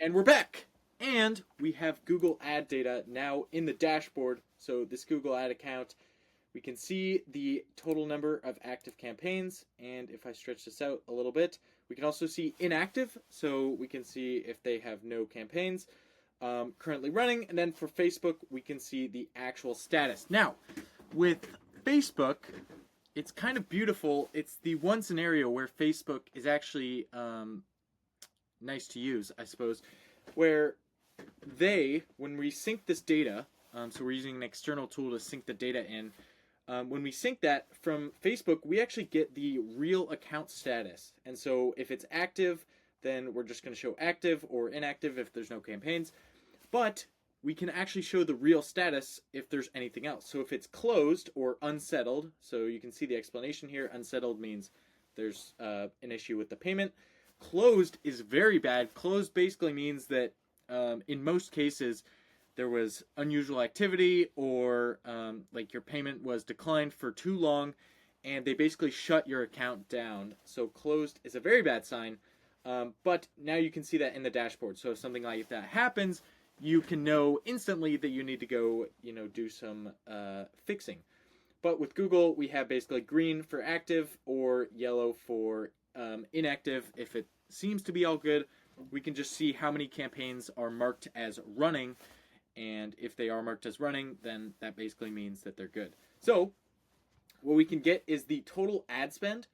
And we're back. And we have Google ad data now in the dashboard. So this Google ad account, we can see the total number of active campaigns. And if I stretch this out a little bit, we can also see inactive. So we can see if they have no campaigns currently running. And then for Facebook, we can see the actual status. Now, with Facebook, it's kind of beautiful. It's the one scenario where Facebook is actually nice to use, I suppose, where when we sync this data, so we're using an external tool to sync the data in. When we sync that from Facebook, we actually get the real account status. And so if it's active, then we're just going to show active, or inactive if there's no campaigns. But we can actually show the real status if there's anything else. So if it's closed or unsettled, so you can see the explanation here. Unsettled means there's an issue with the payment. Closed is very bad. Closed basically means that in most cases there was unusual activity, or like your payment was declined for too long and they basically shut your account down. So closed is a very bad sign, but now you can see that in the dashboard. So if something like that happens, you can know instantly that you need to go, do some fixing. But with Google, we have basically green for active or yellow for inactive. If it seems to be all good, we can just see how many campaigns are marked as running. And if they are marked as running, then that basically means that they're good. So what we can get is the total ad spend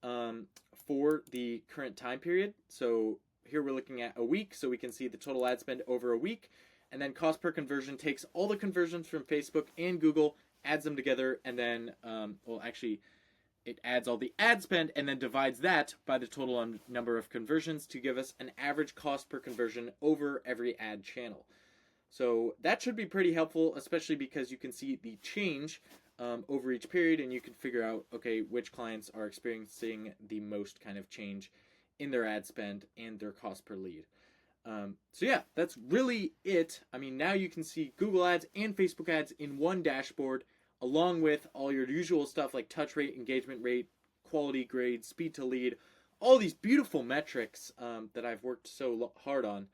for the current time period. So here we're looking at a week, so we can see the total ad spend over a week. And then cost per conversion takes all the conversions from Facebook and Google, adds them together, and then, it adds all the ad spend and then divides that by the total number of conversions to give us an average cost per conversion over every ad channel. So that should be pretty helpful, especially because you can see the change over each period, and you can figure out, okay, which clients are experiencing the most kind of change in their ad spend and their cost per lead. So yeah, that's really it. I mean, now you can see Google ads and Facebook ads in one dashboard, along with all your usual stuff like touch rate, engagement rate, quality grade, speed to lead, all these beautiful metrics that I've worked so hard on.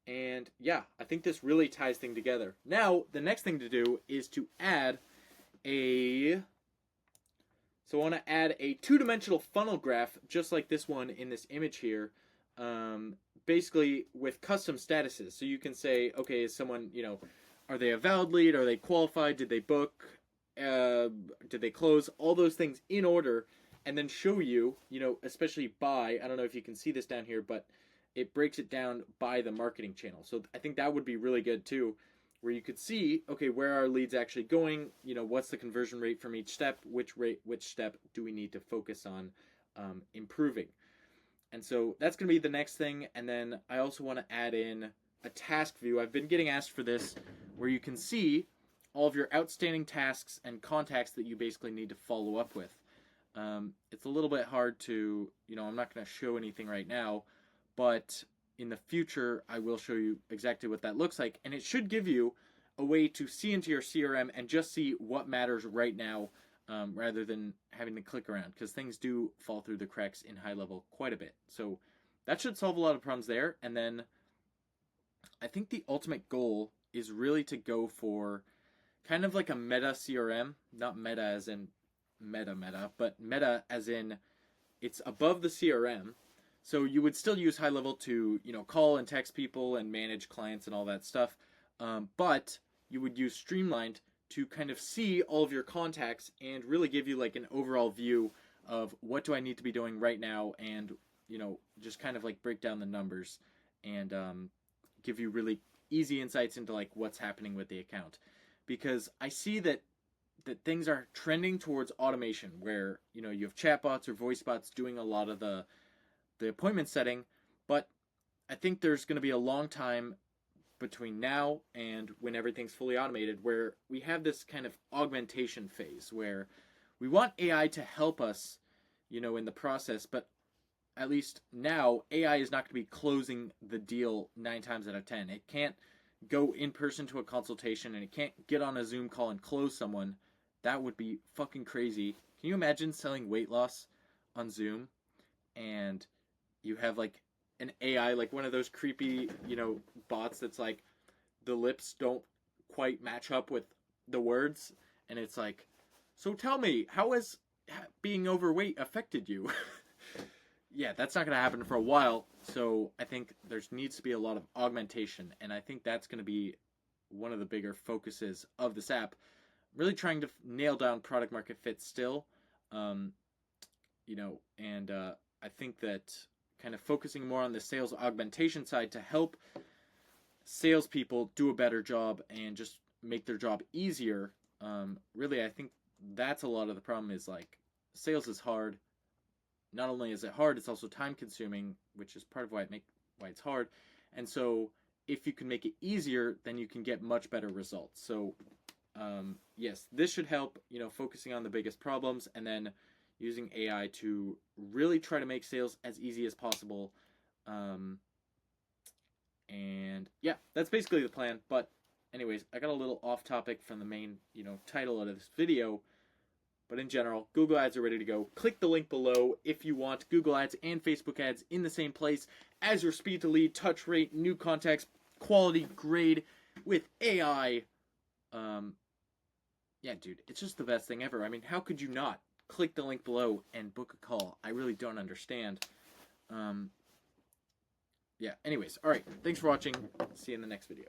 And yeah, I think this really ties things together. Now, the next thing to do is to add so I want to add a two-dimensional funnel graph, just like this one in this image here, basically with custom statuses. So you can say, okay, is someone, are they a valid lead? Are they qualified? Did they book? Did they close? All those things in order, and then show you, especially by, I don't know if you can see this down here, but it breaks it down by the marketing channel. So I think that would be really good too, where you could see, okay, where are leads actually going? What's the conversion rate from each step? Which step do we need to focus on improving? And so that's going to be the next thing. And then I also want to add in a task view. I've been getting asked for this, where you can see all of your outstanding tasks and contacts that you basically need to follow up with. It's a little bit hard to, I'm not going to show anything right now, but in the future, I will show you exactly what that looks like. And it should give you a way to see into your CRM and just see what matters right now, rather than having to click around, because things do fall through the cracks in high level quite a bit. So that should solve a lot of problems there. And then I think the ultimate goal is really to go for kind of like a meta CRM, not meta as in meta, but meta as in it's above the CRM. So you would still use high level to, call and text people and manage clients and all that stuff. But you would use Streamlined to kind of see all of your contacts and really give you like an overall view of what do I need to be doing right now, and, just kind of like break down the numbers and give you really easy insights into like what's happening with the account. Because I see that things are trending towards automation, where, you have chatbots or voice bots doing a lot of the appointment setting, but I think there's going to be a long time between now and when everything's fully automated, where we have this kind of augmentation phase where we want AI to help us, in the process, but at least now AI is not going to be closing the deal 9 times out of 10. It can't go in person to a consultation, and it can't get on a Zoom call and close someone. That would be fucking crazy. Can you imagine selling weight loss on Zoom and you have like an AI, like one of those creepy, bots that's like the lips don't quite match up with the words, and it's like, so tell me, how has being overweight affected you? Yeah, that's not going to happen for a while. So I think there needs to be a lot of augmentation, and I think that's going to be one of the bigger focuses of this app. Really trying to nail down product market fit still, um, and I think that kind of focusing more on the sales augmentation side to help salespeople do a better job and just make their job easier. Really, I think that's a lot of the problem. Is like sales is hard. Not only is it hard, it's also time consuming, which is part of why it's hard. And so, if you can make it easier, then you can get much better results. So, yes, this should help. Focusing on the biggest problems and then using AI to really try to make sales as easy as possible. And yeah, that's basically the plan. But anyways, I got a little off topic from the main, title of this video. But in general, Google Ads are ready to go. Click the link below if you want Google Ads and Facebook Ads in the same place as your speed to lead, touch rate, new contacts, quality, grade with AI. Yeah, dude, it's just the best thing ever. I mean, how could you not click the link below and book a call? I really don't understand. Yeah, anyways, all right. Thanks for watching. See you in the next video.